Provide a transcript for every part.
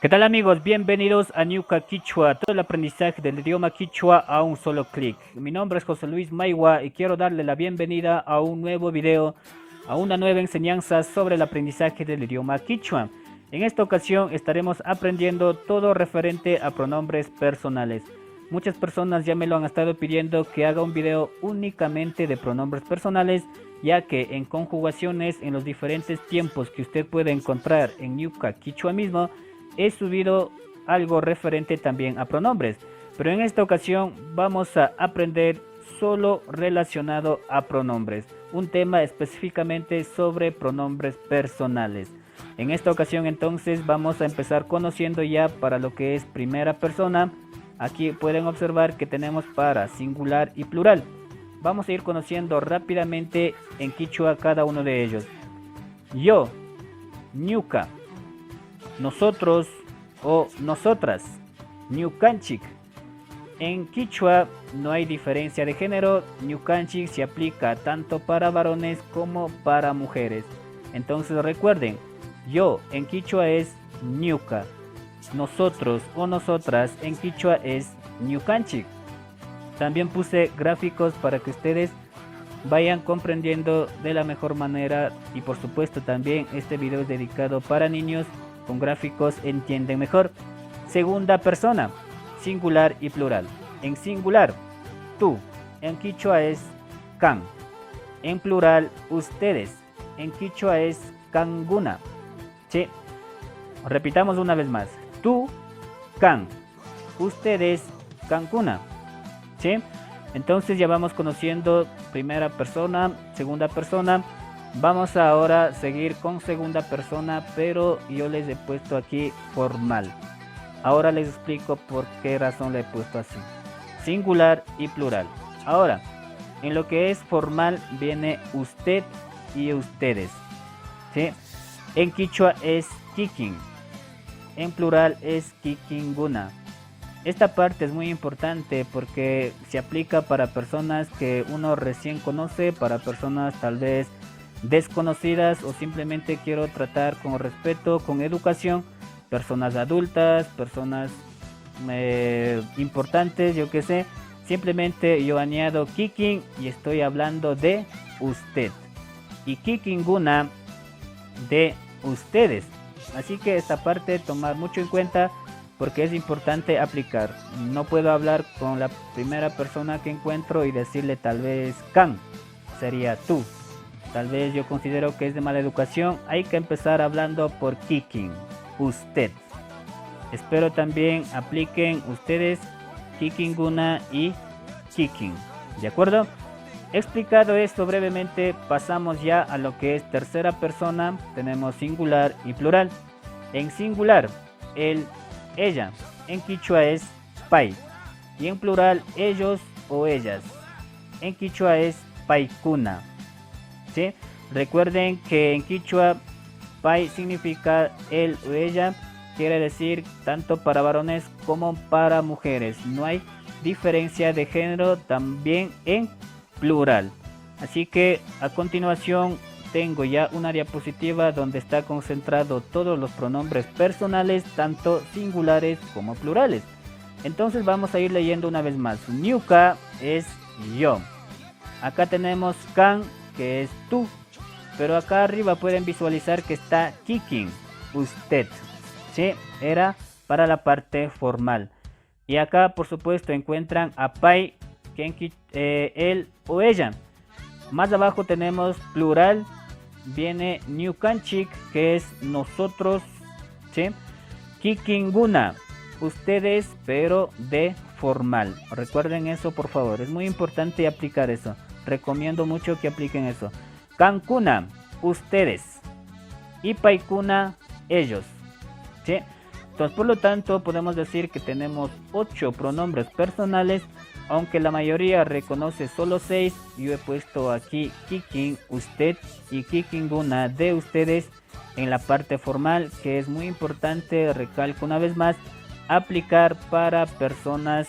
¿Qué tal amigos? Bienvenidos a Ñuka Quichua, todo el aprendizaje del idioma quichua a un solo clic. Mi nombre es José Luis Maiwa y quiero darle la bienvenida a un nuevo video, a una nueva enseñanza sobre el aprendizaje del idioma quichua. En esta ocasión estaremos aprendiendo todo referente a pronombres personales. Muchas personas ya me lo han estado pidiendo que haga un video únicamente de pronombres personales, ya que en conjugaciones en los diferentes tiempos que usted puede encontrar en Ñuka Quichua mismo, he subido algo referente también a pronombres, pero en esta ocasión vamos a aprender solo relacionado a pronombres, un tema específicamente sobre pronombres personales. En esta ocasión entonces vamos a empezar conociendo ya para lo que es primera persona. Aquí pueden observar que tenemos para singular y plural. Vamos a ir conociendo rápidamente en quichua cada uno de ellos. Yo, ñuka, nosotros o nosotras, ñukanchik. En quichua no hay diferencia de género, ñukanchik se aplica tanto para varones como para mujeres. Entonces recuerden, yo en quichua es ñuka, nosotros o nosotras en quichua es ñukanchik. También puse gráficos para que ustedes vayan comprendiendo de la mejor manera, y por supuesto también este video es dedicado para niños. Con gráficos entienden mejor. Segunda persona, singular y plural. En singular, tú. En quichua es can. En plural, ustedes. En quichua es kanguna. ¿Sí? Repitamos una vez más. Tú, can. Ustedes, kankuna. ¿Sí? Entonces ya vamos conociendo primera persona, segunda persona. Vamos ahora a seguir con segunda persona, pero yo les he puesto aquí formal. Ahora les explico por qué razón le he puesto así. Singular y plural. Ahora, en lo que es formal viene usted y ustedes. ¿Sí? En quichua es kikin. En plural es kikinguna. Esta parte es muy importante porque se aplica para personas que uno recién conoce, para personas tal vez desconocidas, o simplemente quiero tratar con respeto, con educación, personas adultas, personas importantes, yo que sé. Simplemente yo añado kikin y estoy hablando de usted, y kikinguna de ustedes. Así que esta parte tomar mucho en cuenta porque es importante aplicar. No puedo hablar con la primera persona que encuentro y decirle tal vez can, sería tú. Tal vez yo considero que es de mala educación. Hay que empezar hablando por kikin, usted. Espero también apliquen ustedes kikinguna y kikin. ¿De acuerdo? Explicado esto brevemente, pasamos ya a lo que es tercera persona. Tenemos singular y plural. En singular, el, ella. En quichua es pai. Y en plural, ellos o ellas. En quichua es paikuna. ¿Sí? Recuerden que en quichua pai significa él o ella, quiere decir tanto para varones como para mujeres. No hay diferencia de género también en plural. Así que a continuación tengo ya una diapositiva donde está concentrado todos los pronombres personales, tanto singulares como plurales. Entonces vamos a ir leyendo una vez más. Ñuka es yo. Acá tenemos can, que es tú, pero acá arriba pueden visualizar que está kikin, usted. ¿Sí? Era para la parte formal. Y acá por supuesto encuentran a pai, que él o ella. Más abajo tenemos plural, viene ñukanchik, que es nosotros. ¿Sí? Kikinguna, ustedes, pero de formal. Recuerden eso, por favor, es muy importante aplicar eso. Recomiendo mucho que apliquen eso. Kankuna, ustedes. Y paikuna, ellos. ¿Sí? Entonces, por lo tanto, podemos decir que tenemos 8 pronombres personales, aunque la mayoría reconoce solo 6. Yo he puesto aquí kikin, usted, y kikinguna de ustedes en la parte formal, que es muy importante, recalco una vez más, aplicar para personas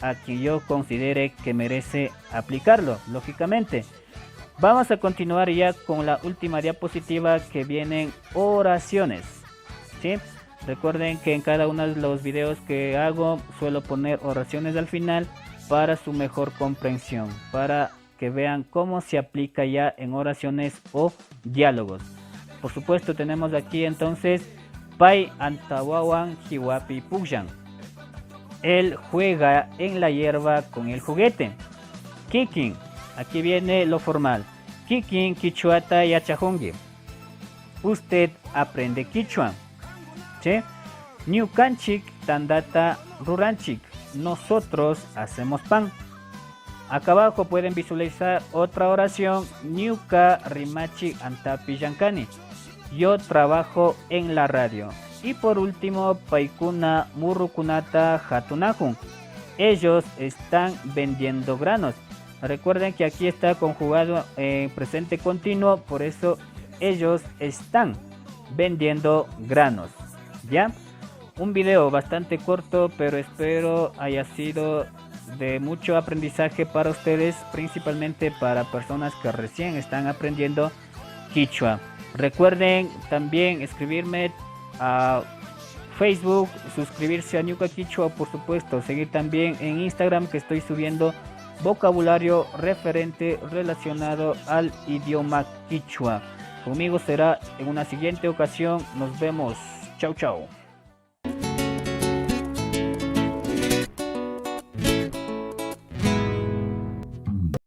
a quien yo considere que merece aplicarlo, lógicamente. Vamos a continuar ya con la última diapositiva, que vienen oraciones. ¿Sí? Recuerden que en cada uno de los videos que hago suelo poner oraciones al final para su mejor comprensión, para que vean cómo se aplica ya en oraciones o diálogos. Por supuesto tenemos aquí entonces Pai Antawawan Hiwapi Puyan. Él juega en la hierba con el juguete. Kikin, aquí viene lo formal. Kikin Kichuata Yachahongi. Usted aprende Quichua. ¿Sí? Ñukanchik Tandata Ruranchik. Nosotros hacemos pan. Acá abajo pueden visualizar otra oración. Ñuka Rimachi Antapi Yankani. Yo trabajo en la radio. Y por último, Paikuna Murukunata Hatunahun. Ellos están vendiendo granos. Recuerden que aquí está conjugado en presente continuo, por eso ellos están vendiendo granos. ¿Ya? Un video bastante corto, pero espero haya sido de mucho aprendizaje para ustedes, principalmente para personas que recién están aprendiendo quichua. Recuerden también escribirme a Facebook, suscribirse a Ñuka Quichua, por supuesto, seguir también en Instagram, que estoy subiendo vocabulario referente relacionado al idioma quichua. Conmigo será en una siguiente ocasión. Nos vemos. Chau, chau.